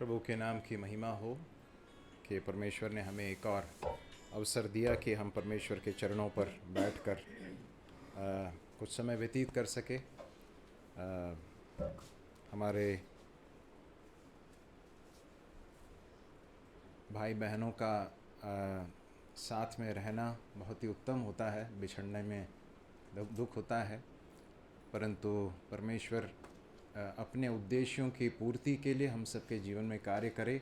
प्रभु के नाम की महिमा हो कि परमेश्वर ने हमें एक और अवसर दिया कि हम परमेश्वर के चरणों पर बैठकर कुछ समय व्यतीत कर सके। हमारे भाई बहनों का साथ में रहना बहुत ही उत्तम होता है, बिछड़ने में दुख होता है, परंतु परमेश्वर अपने उद्देश्यों की पूर्ति के लिए हम सबके जीवन में कार्य करे,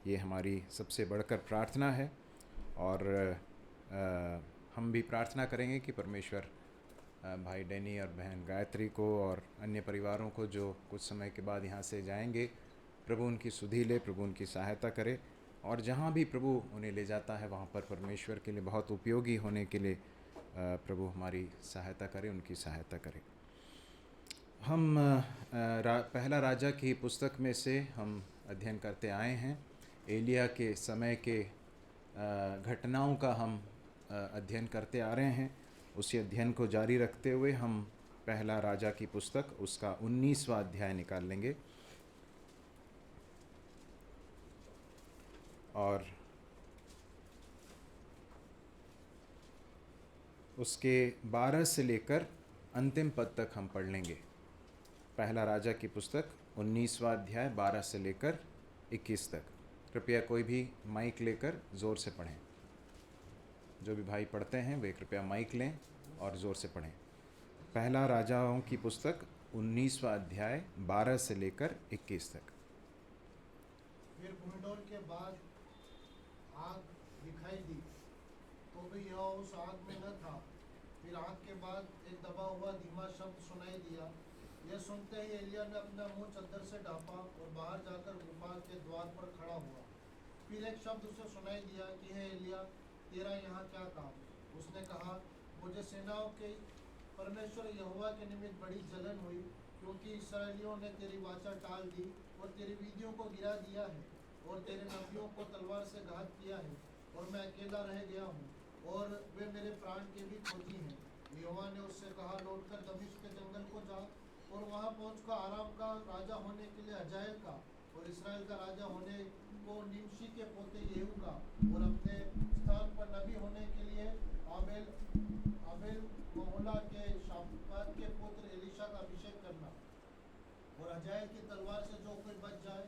ये हमारी सबसे बढ़कर प्रार्थना है। और हम भी प्रार्थना करेंगे कि परमेश्वर भाई डैनी और बहन गायत्री को और अन्य परिवारों को जो कुछ समय के बाद यहाँ से जाएंगे, प्रभु उनकी सुधि ले, प्रभु उनकी सहायता करे, और जहाँ भी प्रभु उन्हें ले जाता है वहाँ पर परमेश्वर के लिए बहुत उपयोगी होने के लिए प्रभु हमारी सहायता करे, उनकी सहायता करे। हम पहला राजा की पुस्तक में से हम अध्ययन करते आए हैं। एलिया के समय के घटनाओं का हम अध्ययन करते आ रहे हैं। उसी अध्ययन को जारी रखते हुए हम पहला राजा की पुस्तक उसका 19वां अध्याय निकाल लेंगे और उसके 12 से लेकर अंतिम पद तक हम पढ़ लेंगे। पहला राजा की पुस्तक 19वां अध्याय 12 से लेकर 21 तक। कृपया कोई भी माइक लेकर ज़ोर से पढ़ें। जो भी भाई पढ़ते हैं वे कृपया माइक लें और ज़ोर से पढ़ें। पहला राजाओं की पुस्तक 19वां अध्याय 12 से लेकर 21 तक। फिर भूमिडोल के बाद आग दिखाई दी, तो भी यह उस आग में न था। फिर आग के बाद एक दबा हुआ धीमा शब्द सुनाई दिया। यह सुनते ही एलिया ने अपना मुंह चद्दर से ढांपा और बाहर जाकर गुफा के द्वार पर खड़ा हुआ। फिर एक शब्द उसे सुनाई दिया कि हे एलिया, तेरा यहाँ क्या काम? उसने कहा, मुझे सेनाओं के परमेश्वर यहोवा के निमित्त बड़ी जलन हुई, क्योंकि इस्राएलियों ने तेरी वाचा टाल दी और तेरी विधियों को गिरा दिया है और तेरे नबियों को तलवार से घात किया है, और मैं अकेला रह गया हूँ और वे मेरे प्राण के भी खोजी हैं। यहोवा ने उससे कहा, लौटकर दमिश्क के जंगल को जा और वहाँ पहुँचकर आराम का राजा होने के लिए हजाएल का और इसराइल का राजा होने को निमशी के पोते येहू का और अपने स्थान पर नबी होने के लिए आबेल मोहला के शाफात के पुत्र एलीशा का अभिषेक करना। और हजाएल की तलवार से जो कोई बच जाए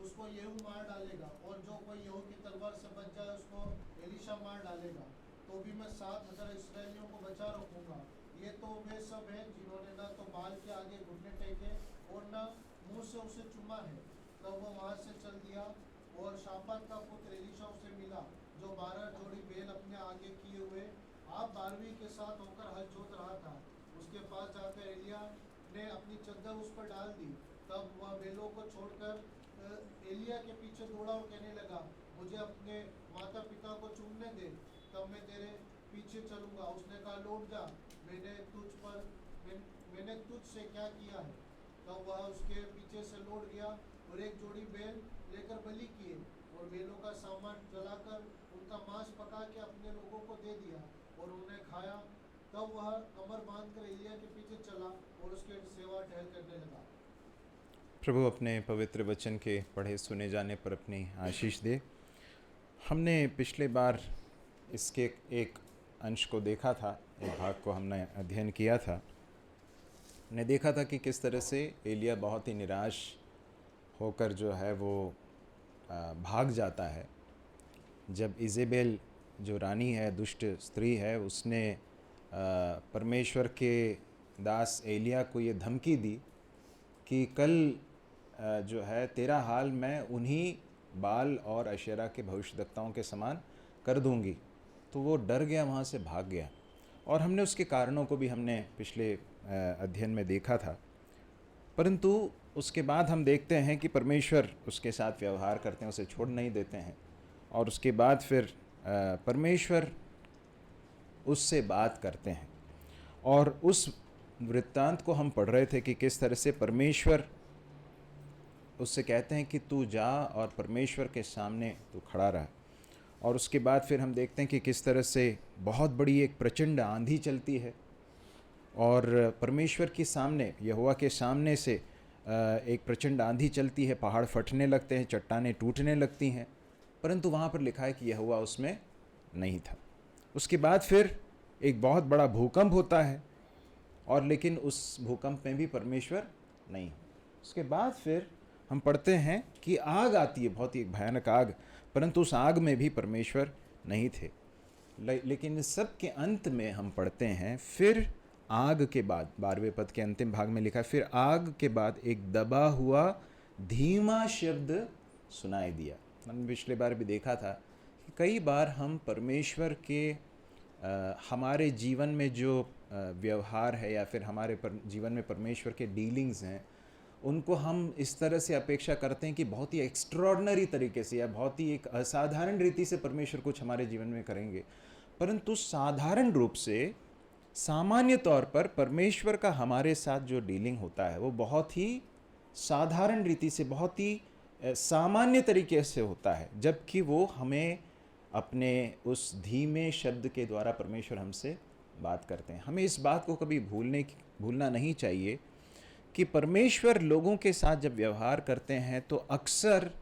उसको येहू मार डालेगा, और जो कोई येहू की तलवार से बच जाए उसको एलीशा मार डालेगा। तो भी मैं 7,000 इसराइलियों को बचा रखूंगा। ये तो वे सब हैं जिन्होंने न तो बाल के आगे घुटने टेके और न मुंह से उसे चूमा है। तब वो वहाँ से चल दिया और शाफात का पुत्र एलीशा उसे मिला, जो 12 जोड़ी बैल अपने आगे किए हुए आप 12वीं के साथ होकर हल जोत रहा था। उसके पास जाकर एलिया ने अपनी चद्दर उस पर डाल दी। तब वह बैलों को छोड़कर एलिया के पीछे दौड़ा और कहने लगा, मुझे अपने माता पिता को चूमने दे, तब मैं तेरे पीछे चलूंगा। उसने कहा, लौट जा, मैंने तुझसे क्या किया है? तब वह उसके पीछे से लौट गया और एक जोड़ी बैल लेकर बलि किए और बैलों का सामान जलाकर उनका मांस पका के अपने लोगों को दे दिया और उन्हें खाया। तब वह कमर बांधकर एलिया के पीछे चला और उसके सेवा टहल करने लगा। प्रभु अपने पवित्र वचन के पढ़े सुने जाने पर अपनी आशीष दे। हमने पिछले बार इसके एक अंश को देखा था, एक भाग को हमने अध्ययन किया था। हमने देखा था कि किस तरह से एलिया बहुत ही निराश होकर जो है वो भाग जाता है। जब इजेबेल जो रानी है, दुष्ट स्त्री है, उसने परमेश्वर के दास एलिया को ये धमकी दी कि कल जो है तेरा हाल मैं उन्हीं बाल और अशेरा के भविष्यद्वक्ताओं के समान कर दूंगी, तो वो डर गया, वहाँ से भाग गया। और हमने उसके कारणों को भी हमने पिछले अध्ययन में देखा था। परंतु उसके बाद हम देखते हैं कि परमेश्वर उसके साथ व्यवहार करते हैं, उसे छोड़ नहीं देते हैं, और उसके बाद फिर परमेश्वर उससे बात करते हैं। और उस वृत्तांत को हम पढ़ रहे थे कि किस तरह से परमेश्वर उससे कहते हैं कि तू जा और परमेश्वर के सामने तू खड़ा रहा। और उसके बाद फिर हम देखते हैं कि किस तरह से बहुत बड़ी एक प्रचंड आंधी चलती है और परमेश्वर के सामने, यहोवा के सामने से एक प्रचंड आंधी चलती है, पहाड़ फटने लगते हैं, चट्टानें टूटने लगती हैं, परंतु वहाँ पर लिखा है कि यहोवा उसमें नहीं था। उसके बाद फिर एक बहुत बड़ा भूकंप होता है, और लेकिन उस भूकंप में भी परमेश्वर नहीं। उसके बाद फिर हम पढ़ते हैं कि आग आती है, बहुत ही एक भयानक आग, परंतु उस आग में भी परमेश्वर नहीं थे। लेकिन इस सब के अंत में हम पढ़ते हैं, फिर आग के बाद 12वें पद के अंतिम भाग में लिखा है, फिर आग के बाद एक दबा हुआ धीमा शब्द सुनाई दिया। हमने पिछले बार भी देखा था कि कई बार हम परमेश्वर के हमारे जीवन में जो व्यवहार है या फिर हमारे जीवन में परमेश्वर के डीलिंग्स हैं, उनको हम इस तरह से अपेक्षा करते हैं कि बहुत ही एक्स्ट्रॉर्डनरी तरीके से या बहुत ही एक असाधारण रीति से परमेश्वर कुछ हमारे जीवन में करेंगे, परंतु साधारण रूप से सामान्य तौर पर परमेश्वर का हमारे साथ जो डीलिंग होता है वो बहुत ही साधारण रीति से, बहुत ही सामान्य तरीके से होता है, जबकि वो हमें अपने उस धीमे शब्द के द्वारा परमेश्वर हमसे बात करते हैं। हमें इस बात को कभी भूलना नहीं चाहिए कि परमेश्वर लोगों के साथ जब व्यवहार करते हैं तो अक्सर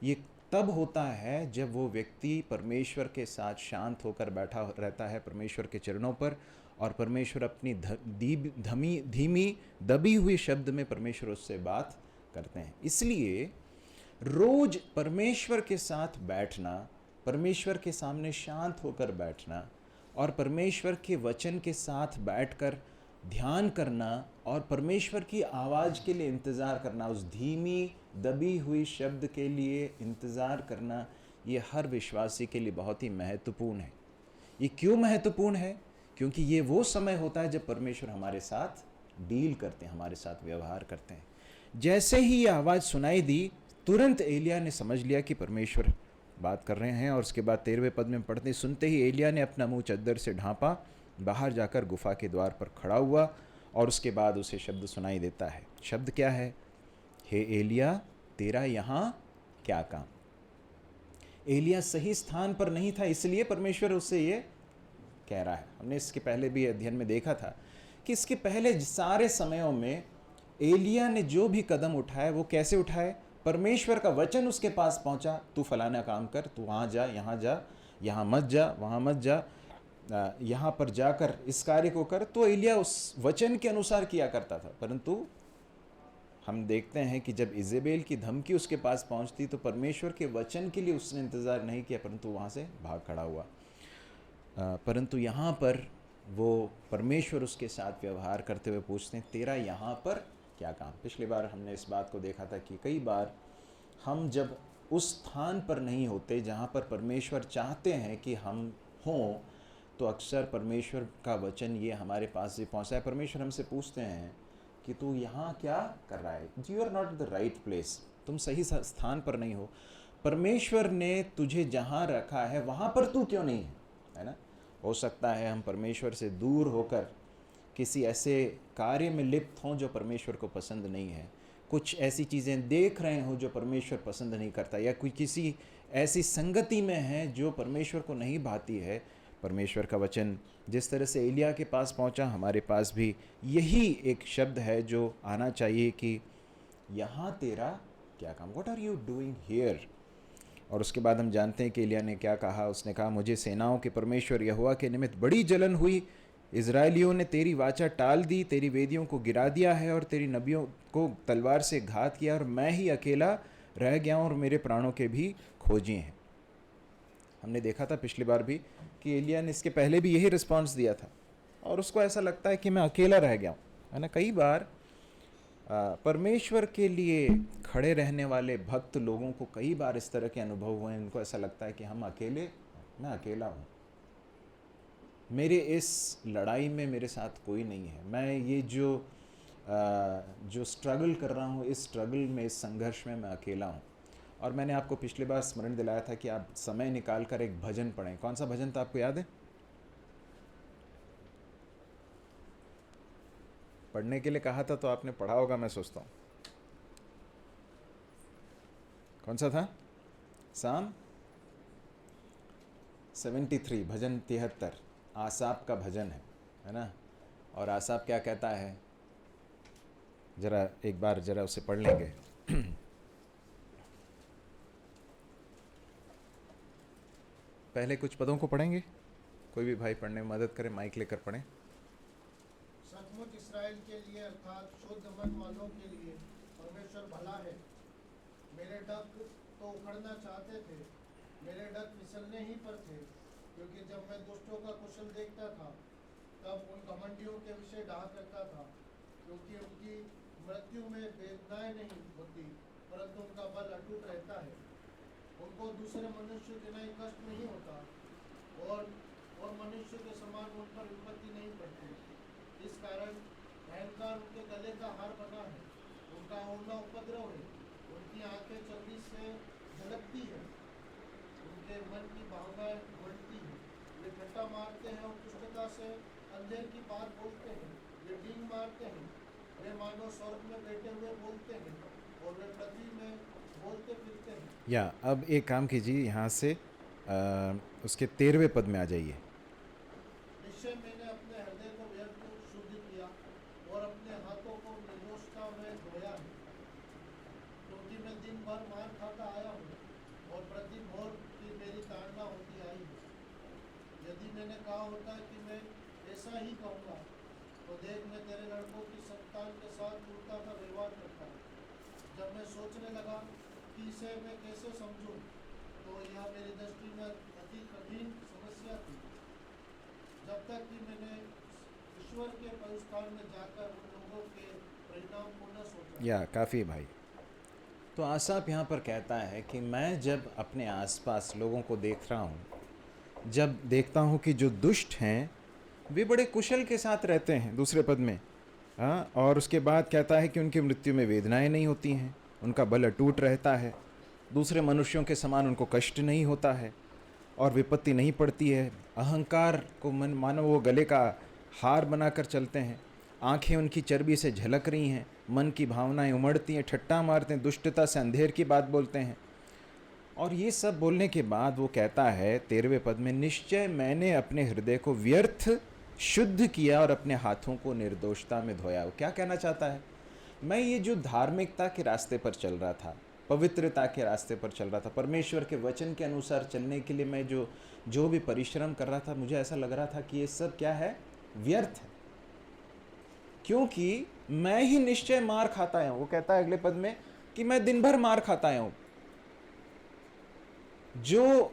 ये तब होता है जब वो व्यक्ति परमेश्वर के साथ शांत होकर बैठा रहता है परमेश्वर के चरणों पर, और परमेश्वर अपनी धीमी दबी हुई शब्द में परमेश्वर उससे बात करते हैं। इसलिए रोज परमेश्वर के साथ बैठना, परमेश्वर के सामने शांत होकर बैठना और परमेश्वर के वचन के साथ बैठकर ध्यान करना और परमेश्वर की आवाज़ के लिए इंतज़ार करना, उस धीमी दबी हुई शब्द के लिए इंतज़ार करना, ये हर विश्वासी के लिए बहुत ही महत्वपूर्ण है। ये क्यों महत्वपूर्ण है? क्योंकि ये वो समय होता है जब परमेश्वर हमारे साथ डील करते हैं, हमारे साथ व्यवहार करते हैं। जैसे ही ये आवाज़ सुनाई दी, तुरंत एलिया ने समझ लिया कि परमेश्वर बात कर रहे हैं, और उसके बाद 13वें पद में पढ़ते, सुनते ही एलिया ने अपना मुंह चद्दर से ढांपा, बाहर जाकर गुफा के द्वार पर खड़ा हुआ, और उसके बाद उसे शब्द सुनाई देता है। शब्द क्या है? हे एलिया, तेरा यहाँ क्या काम? एलिया सही स्थान पर नहीं था, इसलिए परमेश्वर उससे ये कह रहा है। हमने इसके पहले भी अध्ययन में देखा था कि इसके पहले सारे समयों में एलिया ने जो भी कदम उठाए वो कैसे उठाए? परमेश्वर का वचन उसके पास पहुंचा, तू फलाना काम कर, तू वहाँ जा, यहाँ मत जा, वहाँ मत जा, यहाँ पर जाकर इस कार्य को कर। तो एलिया उस वचन के अनुसार किया करता था। परंतु हम देखते हैं कि जब इजेबेल की धमकी उसके पास पहुंचती तो परमेश्वर के वचन के लिए उसने इंतज़ार नहीं किया, परंतु वहाँ से भाग खड़ा हुआ। परंतु यहाँ पर वो परमेश्वर उसके साथ व्यवहार करते हुए पूछते हैं, तेरा यहाँ पर क्या काम? पिछली बार हमने इस बात को देखा था कि कई बार हम जब उस स्थान पर नहीं होते जहाँ पर परमेश्वर चाहते हैं कि हम हों, तो अक्सर परमेश्वर का वचन ये हमारे पास से पहुँचता है। परमेश्वर हमसे पूछते हैं कि तू यहाँ क्या कर रहा है? You are not the right place, तुम सही स्थान पर नहीं हो। परमेश्वर ने तुझे जहाँ रखा है वहाँ पर तू क्यों नहीं है ना? हो सकता है हम परमेश्वर से दूर होकर किसी ऐसे कार्य में लिप्त हों जो परमेश्वर को पसंद नहीं है, कुछ ऐसी चीज़ें देख रहे हों जो परमेश्वर पसंद नहीं करता, या कोई किसी ऐसी संगति में है जो परमेश्वर को नहीं भाती है। परमेश्वर का वचन जिस तरह से एलिया के पास पहुंचा, हमारे पास भी यही एक शब्द है जो आना चाहिए कि यहाँ तेरा क्या काम? What are you doing here? और उसके बाद हम जानते हैं कि एलिया ने क्या कहा। उसने कहा, मुझे सेनाओं के परमेश्वर यहोवा के निमित्त बड़ी जलन हुई। इज़राइलियों ने तेरी वाचा टाल दी, तेरी वेदियों को गिरा दिया है और तेरी नबियों को तलवार से घात किया, और मैं ही अकेला रह गया हूँ और मेरे प्राणों के भी खोजी हैं। हमने देखा था पिछली बार भी कि एलिया ने इसके पहले भी यही रिस्पांस दिया था, और उसको ऐसा लगता है कि मैं अकेला रह गया हूँ, है ना। कई बार परमेश्वर के लिए खड़े रहने वाले भक्त लोगों को कई बार इस तरह के अनुभव हुए हैं, उनको ऐसा लगता है कि मैं अकेला हूँ, मेरे इस लड़ाई में मेरे साथ कोई नहीं है, मैं ये जो स्ट्रगल कर रहा हूँ, इस स्ट्रगल में, इस संघर्ष में मैं अकेला हूँ। और मैंने आपको पिछली बार स्मरण दिलाया था कि आप समय निकाल कर एक भजन पढ़ें। कौन सा भजन था, आपको याद है? पढ़ने के लिए कहा था तो आपने पढ़ा होगा, मैं सोचता हूँ। कौन सा था? साम 73, भजन 73, आसाप का भजन है ना। और आसाप क्या कहता है? जरा एक बार जरा उसे पढ़ लेंगे। पहले कुछ पदों को पढ़ेंगे, कोई भी भाई पढ़ने में मदद करे, माइक लेकर पढ़ें। सचमुच इसराइल के लिए अर्थात शुद्ध मन वालों के लिए परमेश्वर भला है। मेरे डग तो उखड़ना चाहते थे, मेरे डग फिसलने ही पर थे, क्योंकि जब मैं दुष्टों का कुशल देखता था तब उन घमंडियों के विषय डाह करता था, क्योंकि उनकी मृत्यु में वेदनाएं नहीं होती, परंतु उनका बल अटूट रहता है। उनको दूसरे मनुष्य के नहीं कष्ट नहीं होता, और मनुष्य के समान उन पर विपत्ति नहीं पड़ती। इस कारण अहंकार उनके गले का हार बना है, उनका ओढ़ना उपद्रव है, उनकी आंखें चर्बी से झलकती है, उनके मन की भावनाएं उलटती है। वे ठट्टा मारते हैं और दुष्टता से अंधेर की बात बोलते हैं। वे डींग मारते हैं, वे मानो स्वर्ग में बैठे हुए बोलते हैं, और वे पृथ्वी में बोलते फिरते हैं। या अब एक काम कीजिए, यहाँ से उसके 13वें पद में आ जाइए। निश्चय मैंने अपने हृदय को व्यर्थ शुद्ध किया और अपने हाथों को निर्दोषता में धोया है, क्योंकि मैं दिन भर मार खाता आया हूँ और प्रति भोर की मेरी ताड़ना होती आई है। यदि मैंने कहा होता कि मैं ऐसा ही कहूँगा, तो देख मैं तेरे लड़कों की संतान के साथ क्रूरता का व्यवहार करता। जब मैं सोचने लगा कि इसे मैं कैसे समझूं, तो यह मेरी दृष्टि में अति कठिन समस्या थी, जब तक कि मैंने ईश्वर के पवित्र स्थान में जाकर उन लोगों के परिणाम को न सोचा। या काफ़ी है भाई। तो आसाफ यहाँ पर कहता है कि मैं जब अपने आसपास लोगों को देख रहा हूँ, जब देखता हूँ कि जो दुष्ट हैं वे बड़े कुशल के साथ रहते हैं, दूसरे पद में, हाँ, और उसके बाद कहता है कि उनकी मृत्यु में वेदनाएं नहीं होती हैं, उनका बल अटूट रहता है, दूसरे मनुष्यों के समान उनको कष्ट नहीं होता है और विपत्ति नहीं पड़ती है। अहंकार को मानो वो गले का हार बनाकर चलते हैं, आंखें उनकी चर्बी से झलक रही हैं, मन की भावनाएं उमड़ती हैं, ठट्टा मारते हैं, दुष्टता से अंधेर की बात बोलते हैं। और ये सब बोलने के बाद वो कहता है 13वें पद में, निश्चय मैंने अपने हृदय को व्यर्थ शुद्ध किया और अपने हाथों को निर्दोषता में धोया। वो क्या कहना चाहता है? मैं ये जो धार्मिकता के रास्ते पर चल रहा था, पवित्रता के रास्ते पर चल रहा था, परमेश्वर के वचन के अनुसार चलने के लिए मैं जो भी परिश्रम कर रहा था, मुझे ऐसा लग रहा था कि ये सब क्या है? व्यर्थ है, क्योंकि मैं ही निश्चय मार खाता आया हूँ। वो कहता है अगले पद में कि मैं दिन भर मार खाता आया हूँ। जो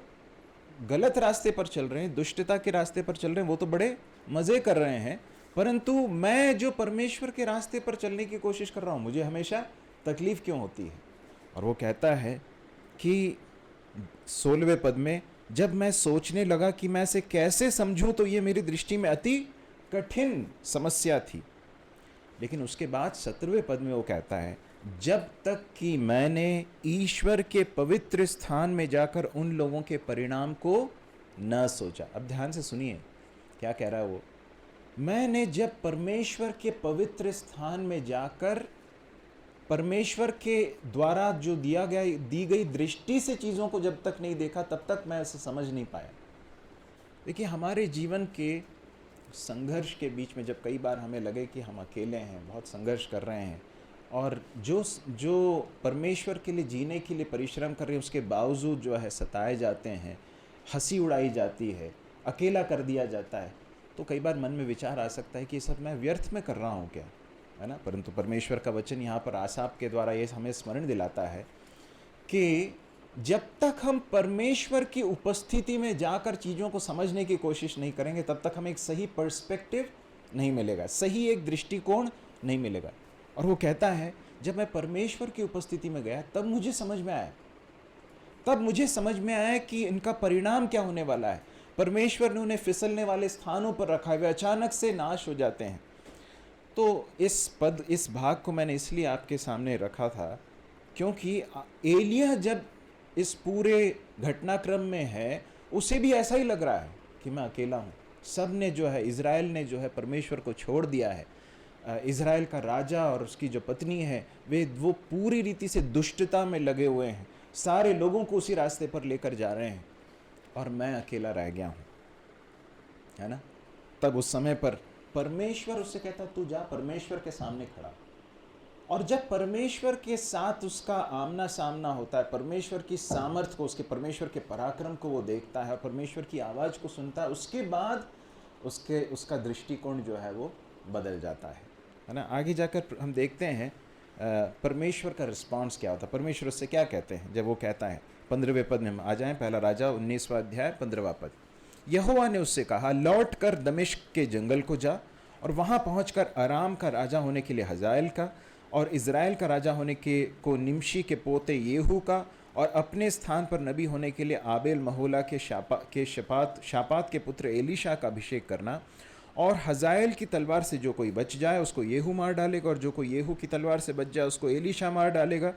गलत रास्ते पर चल रहे हैं, दुष्टता के रास्ते पर चल रहे हैं, वो तो बड़े मज़े कर रहे हैं, परंतु मैं जो परमेश्वर के रास्ते पर चलने की कोशिश कर रहा हूँ, मुझे हमेशा तकलीफ़ क्यों होती है? और वो कहता है कि 16वें पद में, जब मैं सोचने लगा कि मैं इसे कैसे समझूं, तो ये मेरी दृष्टि में अति कठिन समस्या थी। लेकिन उसके बाद 17वें पद में वो कहता है, जब तक कि मैंने ईश्वर के पवित्र स्थान में जाकर उन लोगों के परिणाम को न सोचा। अब ध्यान से सुनिए क्या कह रहा है वो। मैंने जब परमेश्वर के पवित्र स्थान में जाकर परमेश्वर के द्वारा जो दी गई दृष्टि से चीज़ों को जब तक नहीं देखा, तब तक मैं उसे समझ नहीं पाया। देखिए, हमारे जीवन के संघर्ष के बीच में जब कई बार हमें लगे कि हम अकेले हैं, बहुत संघर्ष कर रहे हैं, और जो परमेश्वर के लिए जीने के लिए परिश्रम कर रहे हैं, उसके बावजूद जो है सताए जाते हैं, हंसी उड़ाई जाती है, अकेला कर दिया जाता है, तो कई बार मन में विचार आ सकता है कि ये सब मैं व्यर्थ में कर रहा हूँ क्या, है ना। परंतु परमेश्वर का वचन यहाँ पर आसाफ के द्वारा ये हमें स्मरण दिलाता है कि जब तक हम परमेश्वर की उपस्थिति में जाकर चीज़ों को समझने की कोशिश नहीं करेंगे, तब तक हमें एक सही पर्सपेक्टिव नहीं मिलेगा, सही एक दृष्टिकोण नहीं मिलेगा। और वो कहता है, जब मैं परमेश्वर की उपस्थिति में गया, तब मुझे समझ में आया कि इनका परिणाम क्या होने वाला है। परमेश्वर ने उन्हें फिसलने वाले स्थानों पर रखा है, वे अचानक से नाश हो जाते हैं। तो इस भाग को मैंने इसलिए आपके सामने रखा था क्योंकि एलिय्याह जब इस पूरे घटनाक्रम में है, उसे भी ऐसा ही लग रहा है कि मैं अकेला हूँ। सब ने जो है, इज़राइल ने जो है परमेश्वर को छोड़ दिया है। इज़राइल का राजा और उसकी जो पत्नी है, वो पूरी रीति से दुष्टता में लगे हुए हैं, सारे लोगों को उसी रास्ते पर लेकर जा रहे हैं, और मैं अकेला रह गया हूँ, है ना। तब उस समय पर परमेश्वर उससे कहता, तू जा परमेश्वर के सामने खड़ा। और जब परमेश्वर के साथ उसका आमना सामना होता है, परमेश्वर की सामर्थ को, उसके परमेश्वर के पराक्रम को वो देखता है, परमेश्वर की आवाज़ को सुनता है, उसके बाद उसका दृष्टिकोण जो है वो बदल जाता है ना। आगे जाकर हम देखते हैं परमेश्वर का रिस्पांस क्या होता है, परमेश्वर उससे क्या कहते हैं जब वो कहता है। 15वें पद में हम आ जाएं, पहला राजा 19वां अध्याय 15वां पद। यहोवा ने उससे कहा, लौट कर दमिश्क के जंगल को जा और वहाँ पहुँचकर अराम का राजा होने के लिए हजाएल का और इज़राइल का राजा होने को निमशी के पोते येहू का और अपने स्थान पर नबी होने के लिए आबेल महोला के शापात के पुत्र एलीशा का अभिषेक करना। और हजाएल की तलवार से जो कोई बच जाए उसको येहू मार डालेगा, और जो कोई येहू की तलवार से बच जाए उसको एलीशा मार डालेगा।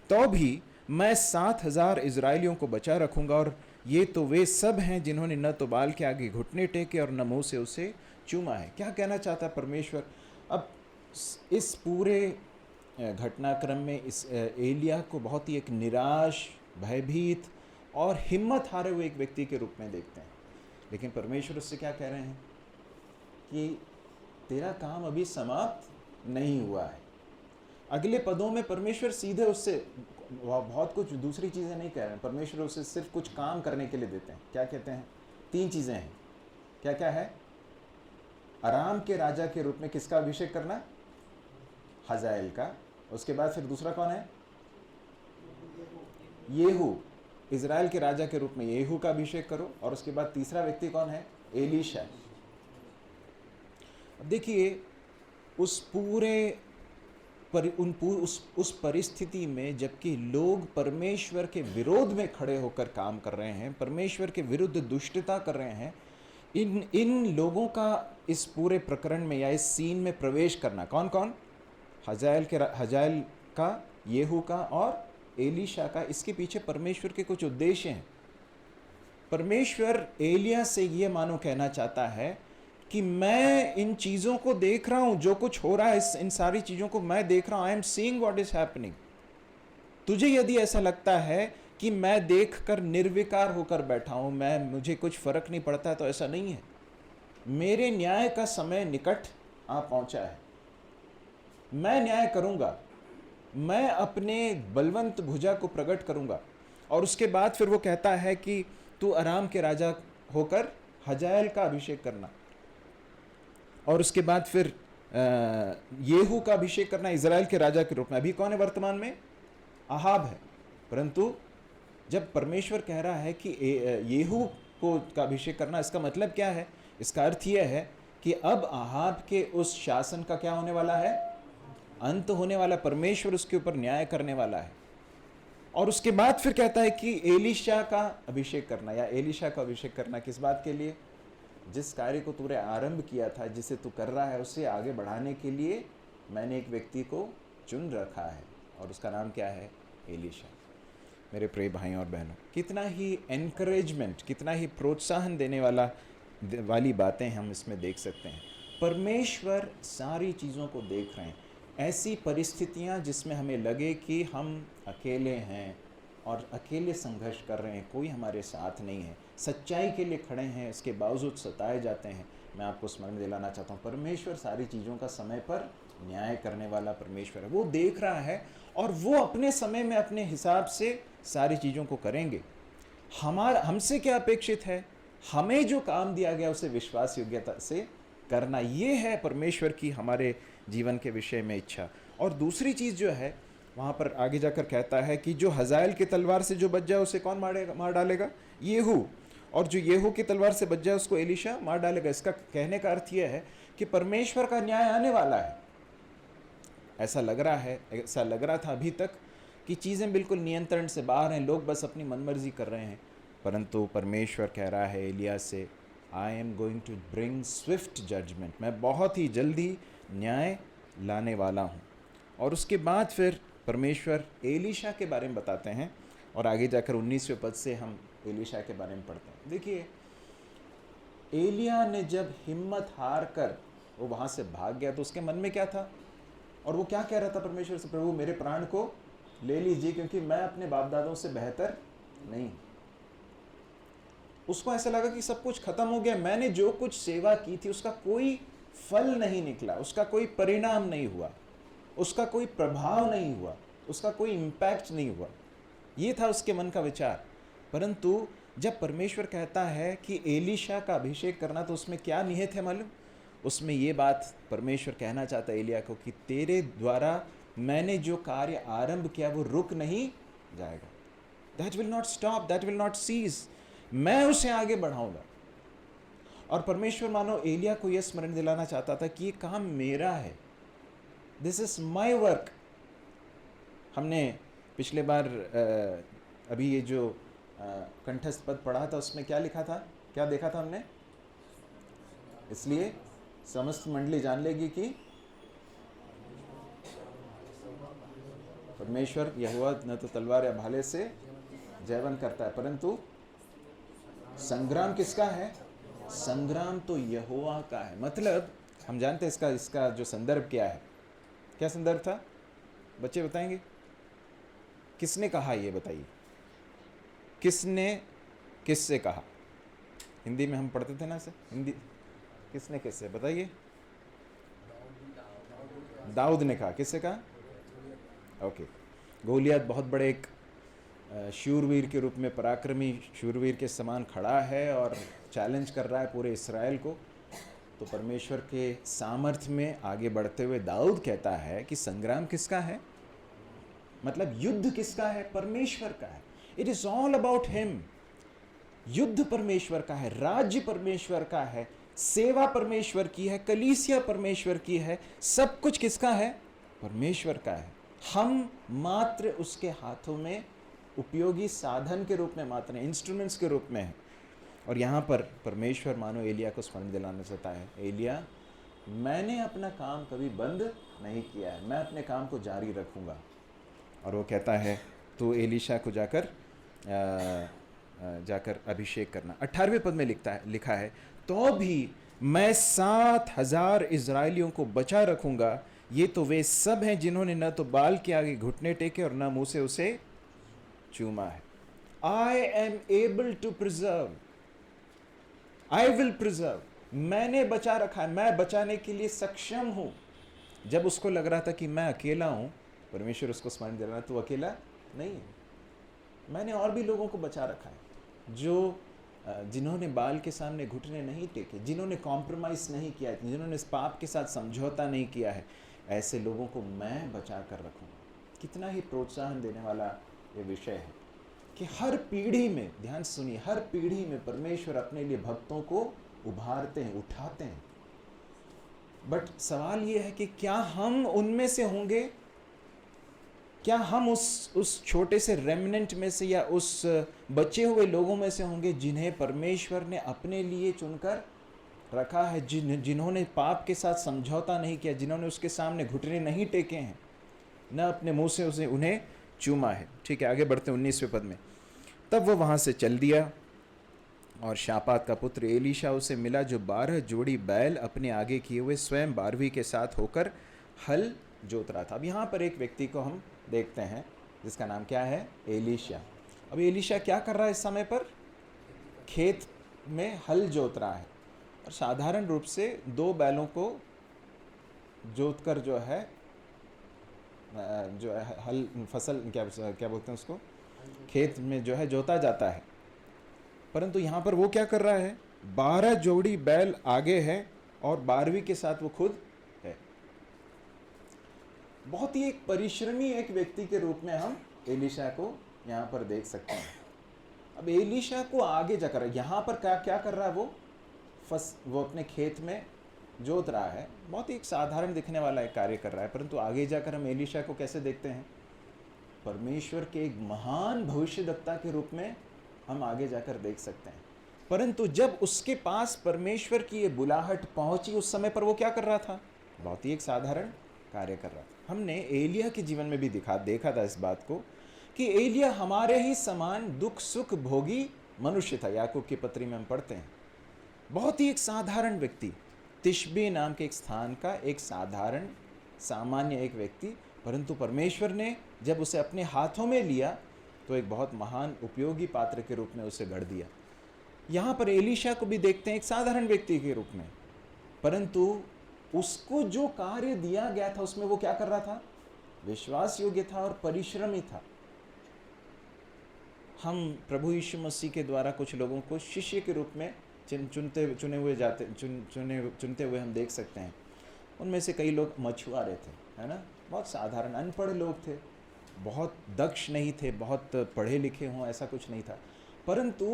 तो भी मैं 7,000 इजराइलियों को बचा रखूंगा, और ये तो वे सब हैं जिन्होंने न तो बाल के आगे घुटने टेके और न मुँह से उसे चूमा है। क्या कहना चाहता है परमेश्वर? अब इस पूरे घटनाक्रम में इस एलिया को बहुत ही एक निराश, भयभीत और हिम्मत हारे हुए एक व्यक्ति के रूप में देखते हैं। लेकिन परमेश्वर उससे क्या कह रहे हैं कि तेरा काम अभी समाप्त नहीं हुआ है। अगले पदों में परमेश्वर सीधे उससे बहुत कुछ दूसरी चीज़ें नहीं कह रहे हैं, परमेश्वर उसे सिर्फ कुछ काम करने के लिए देते हैं। क्या कहते हैं? 3 चीज़ें हैं। क्या क्या है? अराम के राजा के रूप में किसका अभिषेक करना? हजाएल का। उसके बाद फिर दूसरा कौन है? येहू। इजराइल के राजा के रूप में येहू का अभिषेक करो। और उसके बाद तीसरा व्यक्ति कौन है? एलीशा। अब देखिए, उस पूरे उस परिस्थिति में जबकि लोग परमेश्वर के विरोध में खड़े होकर काम कर रहे हैं, परमेश्वर के विरुद्ध दुष्टता कर रहे हैं, इन लोगों का इस पूरे प्रकरण में या इस सीन में प्रवेश करना, कौन कौन? हजाएल का, येहू का और एलीशा का, इसके पीछे परमेश्वर के कुछ उद्देश्य हैं। परमेश्वर एलिया से ये मानो कहना चाहता है कि मैं इन चीज़ों को देख रहा हूं, जो कुछ हो रहा है इन सारी चीज़ों को मैं देख रहा हूं। I am seeing what is happening. तुझे यदि ऐसा लगता है कि मैं देखकर निर्विकार होकर बैठा हूं, मुझे कुछ फर्क नहीं पड़ता, तो ऐसा नहीं है। मेरे न्याय का समय निकट आ पहुंचा है। मैं न्याय करूंगा, मैं अपने बलवंत भुजा को प्रकट करूंगा। और उसके बाद फिर वो कहता है कि तू अराम के राजा होकर हजाएल का अभिषेक करना। और उसके बाद फिर येहू का अभिषेक करना इजराइल के राजा के रूप में। अभी कौन है वर्तमान में? अहाब है। परंतु जब परमेश्वर कह रहा है कि येहू को का अभिषेक करना, इसका मतलब क्या है? इसका अर्थ यह है कि अब अहाब के उस शासन का क्या होने वाला है? अंत होने वाला। परमेश्वर उसके ऊपर न्याय करने वाला है। और उसके बाद फिर कहता है कि एलीशा का अभिषेक करना, या एलीशा का अभिषेक करना किस बात के लिए? जिस कार्य को तूने आरंभ किया था, जिसे तू कर रहा है, उसे आगे बढ़ाने के लिए मैंने एक व्यक्ति को चुन रखा है, और उसका नाम क्या है? एलीशा। मेरे प्रिय भाइयों और बहनों, कितना ही एनकरेजमेंट, कितना ही प्रोत्साहन देने वाली बातें हम इसमें देख सकते हैं। परमेश्वर सारी चीज़ों को देख रहे हैं। ऐसी परिस्थितियां जिसमें हमें लगे कि हम अकेले हैं और अकेले संघर्ष कर रहे हैं, कोई हमारे साथ नहीं है, सच्चाई के लिए खड़े हैं, इसके बावजूद सताए जाते हैं, मैं आपको स्मरण दिलाना चाहता हूँ, परमेश्वर सारी चीज़ों का समय पर न्याय करने वाला परमेश्वर है। वो देख रहा है और वो अपने समय में अपने हिसाब से सारी चीज़ों को करेंगे। हमसे क्या अपेक्षित है? हमें जो काम दिया गया उसे विश्वास योग्यता से करना। ये है परमेश्वर की हमारे जीवन के विषय में इच्छा। और दूसरी चीज़ जो है, वहाँ पर आगे जाकर कहता है कि जो हजाएल की तलवार से जो बच जाए उसे कौन मार डालेगा? येहू। और जो येहू की तलवार से बच जाए उसको एलीशा मार डालेगा। इसका कहने का अर्थ यह है कि परमेश्वर का न्याय आने वाला है। ऐसा लग रहा था अभी तक कि चीज़ें बिल्कुल नियंत्रण से बाहर हैं, लोग बस अपनी मनमर्जी कर रहे हैं, परंतु परमेश्वर कह रहा है एलिया से, I am going to bring swift judgment. मैं बहुत ही जल्दी न्याय लाने वाला हूँ। और उसके बाद फिर परमेश्वर एलीशा के बारे में बताते हैं, और आगे जाकर 19वें पद से हम एलीशा के बारे में पढ़ते हैं। देखिए, एलिया ने जब हिम्मत हार कर वो वहाँ से भाग गया, तो उसके मन में क्या था? और वो क्या कह रहा था परमेश्वर से? प्रभु, मेरे प्राण को ले लीजिए, क्योंकि मैं अपने बाप दादों से बेहतर नहीं। उसको ऐसा लगा कि सब कुछ खत्म हो गया, मैंने जो कुछ सेवा की थी उसका कोई फल नहीं निकला, उसका कोई परिणाम नहीं हुआ। उसका कोई प्रभाव नहीं हुआ, उसका कोई इम्पैक्ट नहीं हुआ। ये था उसके मन का विचार। परंतु जब परमेश्वर कहता है कि एलीशा का अभिषेक करना, तो उसमें क्या निहित है मालूम? उसमें ये बात परमेश्वर कहना चाहता है एलिया को कि तेरे द्वारा मैंने जो कार्य आरंभ किया वो रुक नहीं जाएगा। That will not stop, that will not cease. मैं उसे आगे बढ़ाऊंगा। और परमेश्वर मानो एलिया को यह स्मरण दिलाना चाहता था कि ये काम मेरा है, दिस इज माई वर्क। हमने पिछले बार अभी ये जो कंठस्थ पद पढ़ा था उसमें क्या लिखा था, क्या देखा था हमने? इसलिए समस्त मंडली जान लेगी कि परमेश्वर यहोवा न तो तलवार या भाले से जयवन करता है, परंतु संग्राम किसका है? संग्राम तो यहोवा का है। मतलब हम जानते हैं इसका जो संदर्भ क्या है। क्या संदर्भ था बच्चे, बताएंगे? किसने कहा ये बताइए, किसने किससे कहा? हिंदी में हम पढ़ते थे ना सर, हिंदी किसने किससे बताइए? दाऊद ने कहा। किससे कहा? ओके। गोलियत बहुत बड़े एक शूरवीर के रूप में, पराक्रमी शूरवीर के समान खड़ा है और चैलेंज कर रहा है पूरे इस्राएल को। तो परमेश्वर के सामर्थ्य में आगे बढ़ते हुए दाऊद कहता है कि संग्राम किसका है, मतलब युद्ध किसका है? परमेश्वर का है। It is all about him. युद्ध परमेश्वर का है, राज्य परमेश्वर का है, सेवा परमेश्वर की है, कलीसिया परमेश्वर की है, सब कुछ किसका है? परमेश्वर का है। हम मात्र उसके हाथों में उपयोगी साधन के रूप में मात्र हैं, इंस्ट्रूमेंट्स के रूप में हैं। और यहाँ पर परमेश्वर मानो एलिया को स्मरण दिलाना चाहता है, एलिया मैंने अपना काम कभी बंद नहीं किया है, मैं अपने काम को जारी रखूँगा। और वो कहता है तो एलीशा को जाकर अभिषेक करना। 18वें पद में लिखा है तो भी मैं 7,000 इजरायलियों को बचा रखूंगा। ये तो वे सब हैं जिन्होंने न तो बाल के आगे घुटने टेके और न मुंह से उसे चूमा है। I am able to preserve, I will preserve. मैंने बचा रखा है, मैं बचाने के लिए सक्षम हूं। जब उसको लग रहा था कि मैं अकेला हूं, परमेश्वर उसको स्मरण दे रहा है, तू अकेला नहीं है, मैंने और भी लोगों को बचा रखा है जो जिन्होंने बाल के सामने घुटने नहीं टेके, जिन्होंने कॉम्प्रोमाइज नहीं किया, जिन्होंने इस पाप के साथ समझौता नहीं किया है, ऐसे लोगों को मैं बचा कर रखूँगा। कितना ही प्रोत्साहन देने वाला ये विषय है कि हर पीढ़ी में, ध्यान सुनिए, हर पीढ़ी में परमेश्वर अपने लिए भक्तों को उभारते हैं, उठाते हैं। बट सवाल ये है कि क्या हम उनमें से होंगे? क्या हम उस छोटे से रेमिनेंट में से या उस बचे हुए लोगों में से होंगे जिन्हें परमेश्वर ने अपने लिए चुनकर रखा है, जिन्होंने पाप के साथ समझौता नहीं किया, जिन्होंने उसके सामने घुटने नहीं टेके हैं, न अपने मुंह से उन्हें चूमा है? ठीक है, आगे बढ़ते हैं 19वें पद में। तब वो वहाँ से चल दिया और शापात का पुत्र एलीशा उसे मिला, जो 12 जोड़ी बैल अपने आगे किए हुए स्वयं 12वीं के साथ होकर हल जोत रहा था। अब यहाँ पर एक व्यक्ति को हम देखते हैं जिसका नाम क्या है? एलीशा। अब एलीशा क्या कर रहा है इस समय पर? खेत में हल जोत रहा है। और साधारण रूप से 2 बैलों को जोत कर जो है हल फसल क्या बोलते हैं उसको, खेत में जो है जोता जाता है। परंतु यहाँ पर वो क्या कर रहा है? 12 जोड़ी बैल आगे है और 12वीं के साथ वो खुद है। बहुत ही एक परिश्रमी एक व्यक्ति के रूप में हम एलीशा को यहाँ पर देख सकते हैं। अब एलीशा को आगे जाकर यहाँ पर क्या कर रहा है? वो अपने खेत में जोत रहा है। बहुत ही एक साधारण दिखने वाला एक कार्य कर रहा है, परंतु आगे जाकर हम एलीशा को कैसे देखते हैं? परमेश्वर के एक महान भविष्यद्वक्ता के रूप में हम आगे जाकर देख सकते हैं। परंतु जब उसके पास परमेश्वर की ये बुलाहट पहुंची, उस समय पर वो क्या कर रहा था? बहुत ही एक साधारण कार्य कर रहा था। हमने एलिया के जीवन में भी देखा था इस बात को कि एलिया हमारे ही समान दुख सुख भोगी मनुष्य था। याकूब की पत्री में हम पढ़ते हैं, बहुत ही एक साधारण व्यक्ति, तिशबी नाम के एक स्थान का एक साधारण सामान्य एक व्यक्ति, परंतु परमेश्वर ने जब उसे अपने हाथों में लिया तो एक बहुत महान उपयोगी पात्र के रूप में उसे गढ़ दिया। यहाँ पर एलीशा को भी देखते हैं एक साधारण व्यक्ति के रूप में, परंतु उसको जो कार्य दिया गया था उसमें वो क्या कर रहा था? विश्वास योग्य था और परिश्रमी था। हम प्रभु यीशु मसीह के द्वारा कुछ लोगों को शिष्य के रूप में चुनते हुए हम देख सकते हैं। उनमें से कई लोग मछुआरे थे, है ना, बहुत साधारण अनपढ़ लोग थे, बहुत दक्ष नहीं थे, बहुत पढ़े लिखे हों ऐसा कुछ नहीं था, परंतु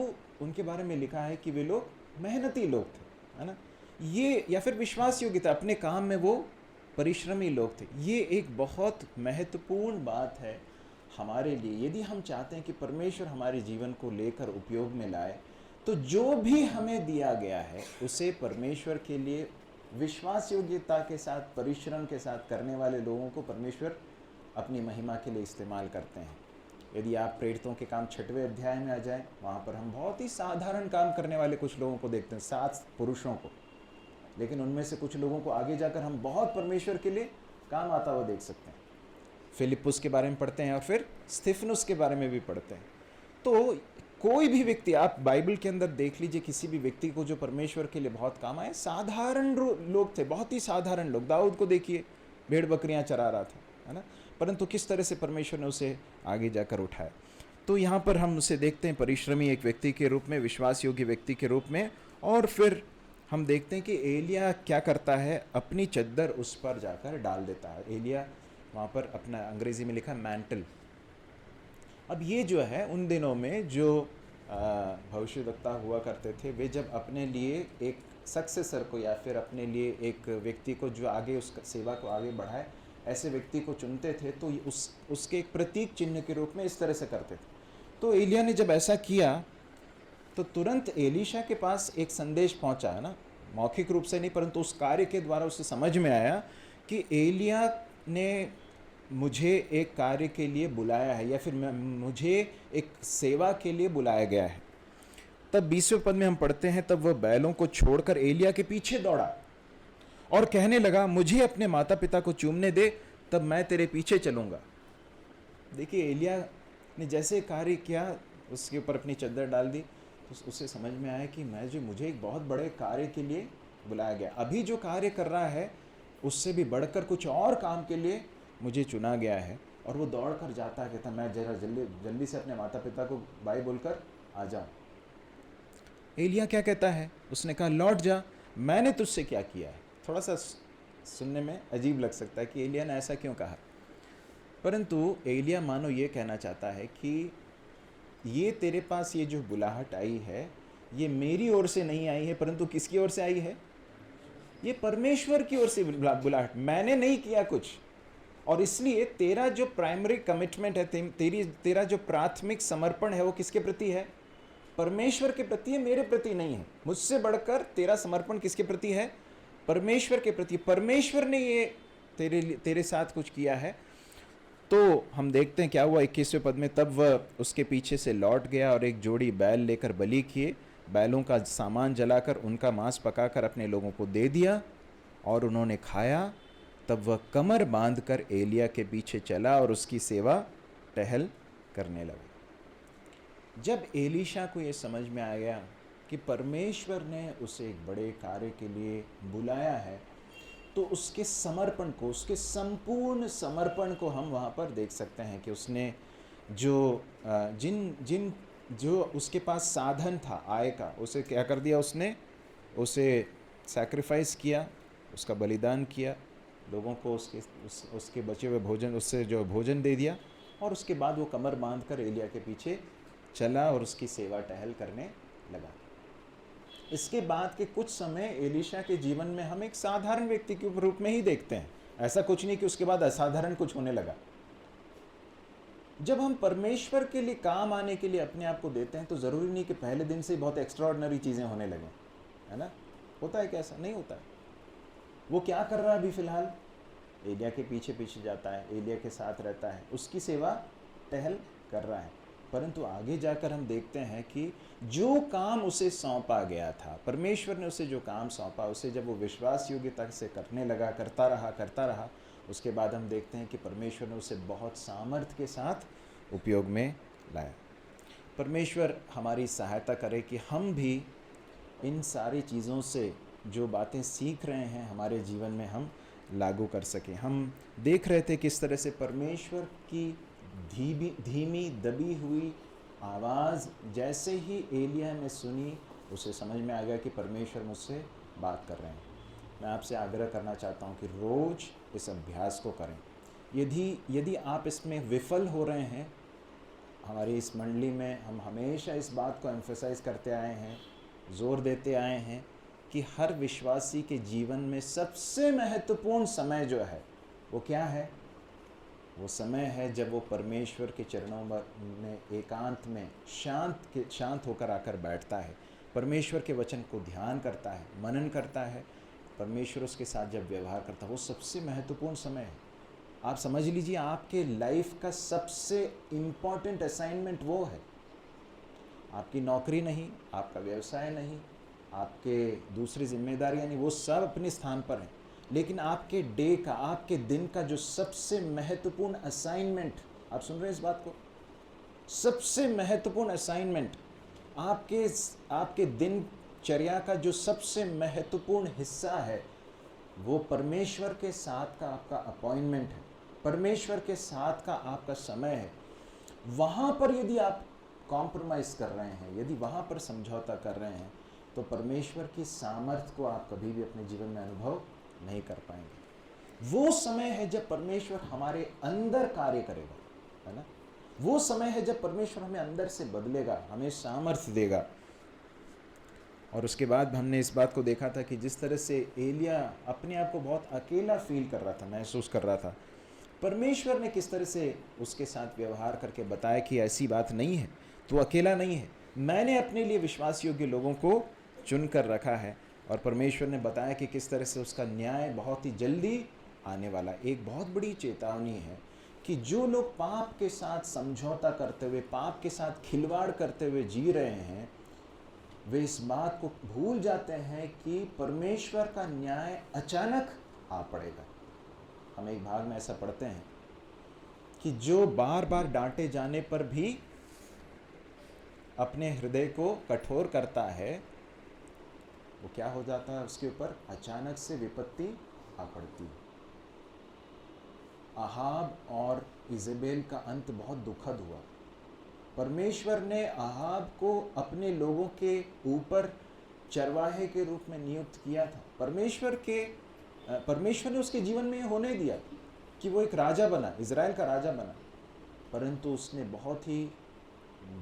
उनके बारे में लिखा है कि वे लोग मेहनती लोग थे, है ना, ये या फिर विश्वास योग्य था, अपने काम में वो परिश्रमी लोग थे। ये एक बहुत महत्वपूर्ण बात है हमारे लिए। यदि हम चाहते हैं कि परमेश्वर हमारे जीवन को लेकर उपयोग में लाए, तो जो भी हमें दिया गया है उसे परमेश्वर के लिए विश्वास योग्यता के साथ, परिश्रम के साथ करने वाले लोगों को परमेश्वर अपनी महिमा के लिए इस्तेमाल करते हैं। यदि आप प्रेरितों के काम 6वें अध्याय में आ जाएं, वहाँ पर हम बहुत ही साधारण काम करने वाले कुछ लोगों को देखते हैं, 7 पुरुषों को, लेकिन उनमें से कुछ लोगों को आगे जाकर हम बहुत परमेश्वर के लिए काम आता हुआ देख सकते हैं। फिलिप्पुस के बारे में पढ़ते हैं और फिर स्तिफनुस के बारे में भी पढ़ते हैं। तो कोई भी व्यक्ति आप बाइबल के अंदर देख लीजिए, किसी भी व्यक्ति को जो परमेश्वर के लिए बहुत काम आए, साधारण लोग थे, बहुत ही साधारण लोग। दाऊद को देखिए, भेड़ बकरियां चरा रहा था, है ना, परंतु किस तरह से परमेश्वर ने उसे आगे जाकर उठाया। तो यहाँ पर हम उसे देखते हैं परिश्रमी एक व्यक्ति के रूप में, विश्वास योग्य व्यक्ति के रूप में। और फिर हम देखते हैं कि एलिया क्या करता है, अपनी चद्दर उस पर जाकर डाल देता है। एलिया वहाँ पर अपना अंग्रेजी में लिखा मैंटल। अब ये जो है उन दिनों में जो भविष्यवक्ता हुआ करते थे, वे जब अपने लिए एक सक्सेसर को या फिर अपने लिए एक व्यक्ति को जो आगे उस सेवा को आगे बढ़ाए, ऐसे व्यक्ति को चुनते थे, तो उसके एक प्रतीक चिन्ह के रूप में इस तरह से करते थे। तो एलिया ने जब ऐसा किया तो तुरंत एलीशा के पास एक संदेश पहुंचा, है ना, मौखिक रूप से नहीं परंतु उस कार्य के द्वारा उसे समझ में आया कि एलिया ने मुझे एक कार्य के लिए बुलाया है या फिर मुझे एक सेवा के लिए बुलाया गया है। तब 20वें पद में हम पढ़ते हैं, तब वह बैलों को छोड़कर एलिया के पीछे दौड़ा और कहने लगा, मुझे अपने माता पिता को चूमने दे, तब मैं तेरे पीछे चलूंगा। देखिए, एलिया ने जैसे कार्य किया, उसके ऊपर अपनी चद्दर डाल दी, तो उसे समझ में आया कि मुझे एक बहुत बड़े कार्य के लिए बुलाया गया। अभी जो कार्य कर रहा है उससे भी बढ़कर कुछ और काम के लिए मुझे चुना गया है। और वो दौड़ कर जाता है, कहता मैं जरा जल्दी से अपने माता पिता को बाय बोलकर आ जाऊँ। एलिया क्या कहता है, उसने कहा, लौट जा, मैंने तुझसे क्या किया है। थोड़ा सा सुनने में अजीब लग सकता है कि एलिया ने ऐसा क्यों कहा, परंतु एलिया मानो ये कहना चाहता है कि ये तेरे पास ये जो बुलाहट आई है, ये मेरी ओर से नहीं आई है, परंतु किसकी ओर से आई है, ये परमेश्वर की ओर से बुलाहट, मैंने नहीं किया कुछ। और इसलिए तेरा जो प्राइमरी कमिटमेंट है, तेरा जो प्राथमिक समर्पण है, वो किसके प्रति है, परमेश्वर के प्रति है, मेरे प्रति नहीं है। मुझसे बढ़कर तेरा समर्पण किसके प्रति है, परमेश्वर के प्रति। परमेश्वर ने ये तेरे साथ कुछ किया है। तो हम देखते हैं क्या हुआ 21वें पद में, तब वह उसके पीछे से लौट गया और एक जोड़ी बैल लेकर बलि किए, बैलों का सामान जलाकर उनका मांस पकाकर अपने लोगों को दे दिया और उन्होंने खाया। तब वह कमर बांधकर एलिया के पीछे चला और उसकी सेवा टहल करने लगा। जब एलीशा को यह समझ में आ गया कि परमेश्वर ने उसे एक बड़े कार्य के लिए बुलाया है, तो उसके समर्पण को, उसके संपूर्ण समर्पण को हम वहाँ पर देख सकते हैं कि उसने जो उसके पास साधन था आय का, उसे क्या कर दिया, उसने उसे सैक्रिफाइस किया, उसका बलिदान किया, लोगों को उसके बचे हुए भोजन, उससे जो भोजन दे दिया, और उसके बाद वो कमर बांधकर एलिया के पीछे चला और उसकी सेवा टहल करने लगा। इसके बाद के कुछ समय एलीशा के जीवन में हम एक साधारण व्यक्ति के रूप में ही देखते हैं, ऐसा कुछ नहीं कि उसके बाद असाधारण कुछ होने लगा। जब हम परमेश्वर के लिए काम आने के लिए अपने आप को देते हैं, तो जरूरी नहीं कि पहले दिन से ही बहुत एक्स्ट्राऑर्डिनरी चीजें होने लगे, है ना। होता है कैसा, नहीं होता है। वो क्या कर रहा है अभी फिलहाल, एलिया के पीछे पीछे जाता है, एलिया के साथ रहता है, उसकी सेवा टहल कर रहा है। परंतु आगे जाकर हम देखते हैं कि जो काम उसे सौंपा गया था, परमेश्वर ने उसे जो काम सौंपा, उसे जब वो विश्वास योग्यता से करने लगा, करता रहा, उसके बाद हम देखते हैं कि परमेश्वर ने उसे बहुत सामर्थ्य के साथ उपयोग में लाया। परमेश्वर हमारी सहायता करे कि हम भी इन सारी चीज़ों से जो बातें सीख रहे हैं हमारे जीवन में हम लागू कर सकें। हम देख रहे थे किस तरह से परमेश्वर की धीमी दबी हुई आवाज़ जैसे ही एलिया ने सुनी, उसे समझ में आ गया कि परमेश्वर मुझसे बात कर रहे हैं। मैं आपसे आग्रह करना चाहता हूँ कि रोज़ इस अभ्यास को करें। यदि आप इसमें विफल हो रहे हैं, हमारी इस मंडली में हम हमेशा इस बात को एम्फसाइज़ करते आए हैं, जोर देते आए हैं कि हर विश्वासी के जीवन में सबसे महत्वपूर्ण समय जो है वो क्या है? वो समय है जब वो परमेश्वर के चरणों में एकांत में शांत होकर आकर बैठता है, परमेश्वर के वचन को ध्यान करता है, मनन करता है, परमेश्वर उसके साथ जब व्यवहार करता है, वो सबसे महत्वपूर्ण समय है। आप समझ लीजिए, आपके लाइफ का सबसे इम्पॉर्टेंट असाइनमेंट वो है। आपकी नौकरी नहीं, आपका व्यवसाय नहीं, आपके दूसरी जिम्मेदारियां नहीं, वो सब अपने स्थान पर हैं, लेकिन आपके डे का, आपके दिन का जो सबसे महत्वपूर्ण असाइनमेंट, आप सुन रहे हैं इस बात को? सबसे महत्वपूर्ण असाइनमेंट, आपके दिनचर्या का जो सबसे महत्वपूर्ण हिस्सा है, वो परमेश्वर के साथ का आपका अपॉइंटमेंट है, परमेश्वर के साथ का आपका समय है। वहाँ पर यदि आप कॉम्प्रोमाइज़ कर रहे हैं, यदि वहाँ पर समझौता कर रहे हैं, तो परमेश्वर की सामर्थ्य को आप कभी भी अपने जीवन में अनुभव नहीं कर पाएंगे। वो समय है जब परमेश्वर हमारे अंदर कार्य करेगा, है ना? वो समय है जब परमेश्वर हमें अंदर से बदलेगा, हमें सामर्थ्य देगा। और उसके बाद हमने इस बात को देखा था कि जिस तरह से एलिया अपने आप को बहुत अकेला फील कर रहा था, महसूस कर रहा था, परमेश्वर ने किस तरह से उसके साथ व्यवहार करके बताया कि ऐसी बात नहीं है, तू अकेला नहीं है, मैंने अपने लिए विश्वास योग्य लोगों को चुन कर रखा है। और परमेश्वर ने बताया कि किस तरह से उसका न्याय बहुत ही जल्दी आने वाला। एक बहुत बड़ी चेतावनी है कि जो लोग पाप के साथ समझौता करते हुए, पाप के साथ खिलवाड़ करते हुए जी रहे हैं, वे इस बात को भूल जाते हैं कि परमेश्वर का न्याय अचानक आ पड़ेगा। हम एक भाग में ऐसा पढ़ते हैं कि जो बार बार डांटे जाने पर भी अपने हृदय को कठोर करता है, वो क्या हो जाता है? उसके ऊपर अचानक से विपत्ति आ पड़ती है। अहाब और इजेबेल का अंत बहुत दुखद हुआ। परमेश्वर ने अहाब को अपने लोगों के ऊपर चरवाहे के रूप में नियुक्त किया था। परमेश्वर ने उसके जीवन में ये होने दिया कि वो एक राजा बना, इज़राइल का राजा बना, परंतु उसने बहुत ही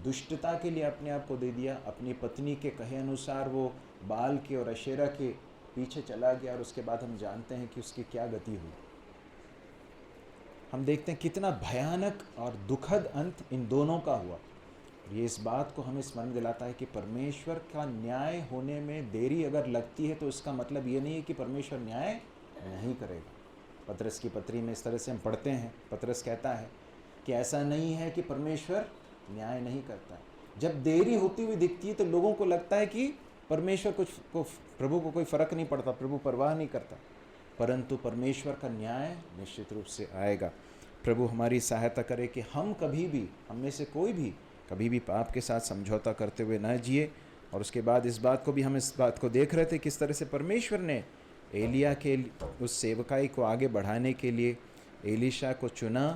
दुष्टता के लिए अपने आप को दे दिया। अपनी पत्नी के कहे अनुसार वो बाल के और अशेरा के पीछे चला गया, और उसके बाद हम जानते हैं कि उसकी क्या गति हुई। हम देखते हैं कितना भयानक और दुखद अंत इन दोनों का हुआ। ये इस बात को हमें स्मरण दिलाता है कि परमेश्वर का न्याय होने में देरी अगर लगती है तो इसका मतलब ये नहीं है कि परमेश्वर न्याय नहीं करेगा। पतरस की पत्री में इस तरह से हम पढ़ते हैं, पतरस कहता है कि ऐसा नहीं है कि परमेश्वर न्याय नहीं करता है। जब देरी होती हुई दिखती है तो लोगों को लगता है कि प्रभु को कोई फर्क नहीं पड़ता, प्रभु परवाह नहीं करता, परंतु परमेश्वर का न्याय निश्चित रूप से आएगा। प्रभु हमारी सहायता करे कि हम में से कोई भी कभी भी पाप के साथ समझौता करते हुए न जिए। और उसके बाद हम इस बात को देख रहे थे किस तरह से परमेश्वर ने एलिया के उस सेवकाई को आगे बढ़ाने के लिए एलीशा को चुना।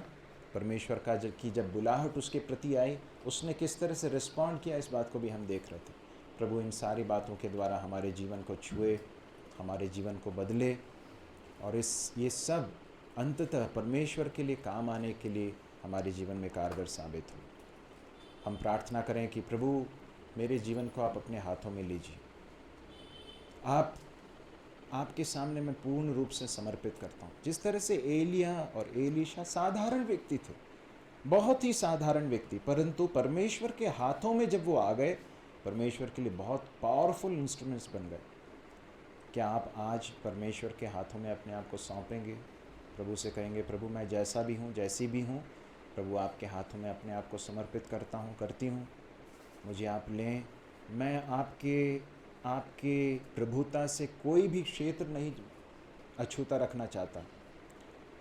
परमेश्वर का जब बुलाहट उसके प्रति आई, उसने किस तरह से रिस्पॉन्ड किया, इस बात को भी हम देख रहे थे। प्रभु इन सारी बातों के द्वारा हमारे जीवन को छुए, हमारे जीवन को बदले, और ये सब अंततः परमेश्वर के लिए काम आने के लिए हमारे जीवन में कारगर साबित हो। हम प्रार्थना करें कि प्रभु मेरे जीवन को आप अपने हाथों में लीजिए। आपके सामने मैं पूर्ण रूप से समर्पित करता हूँ। जिस तरह से एलिया और एलीशा साधारण व्यक्ति थे, बहुत ही साधारण व्यक्ति, परंतु परमेश्वर के हाथों में जब वो आ गए, परमेश्वर के लिए बहुत पावरफुल इंस्ट्रूमेंट्स बन गए। क्या आप आज परमेश्वर के हाथों में अपने आप को सौंपेंगे? प्रभु से कहेंगे, प्रभु मैं जैसा भी हूँ, जैसी भी हूँ, प्रभु आपके हाथों में अपने आप को समर्पित करता हूँ, करती हूँ। मुझे आप लें। मैं आपके प्रभुता से कोई भी क्षेत्र नहीं अछूता रखना चाहता।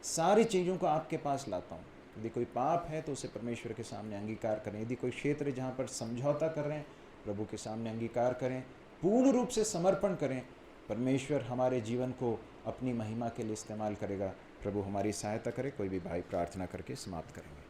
सारी चीज़ों को आपके पास लाता हूँ। यदि कोई पाप है तो उसे परमेश्वर के सामने अंगीकार करें। यदि कोई क्षेत्र जहाँ पर समझौता कर रहे हैं, प्रभु के सामने अंगीकार करें, पूर्ण रूप से समर्पण करें। परमेश्वर हमारे जीवन को अपनी महिमा के लिए इस्तेमाल करेगा। प्रभु हमारी सहायता करे। कोई भी भाई प्रार्थना करके समाप्त करेंगे।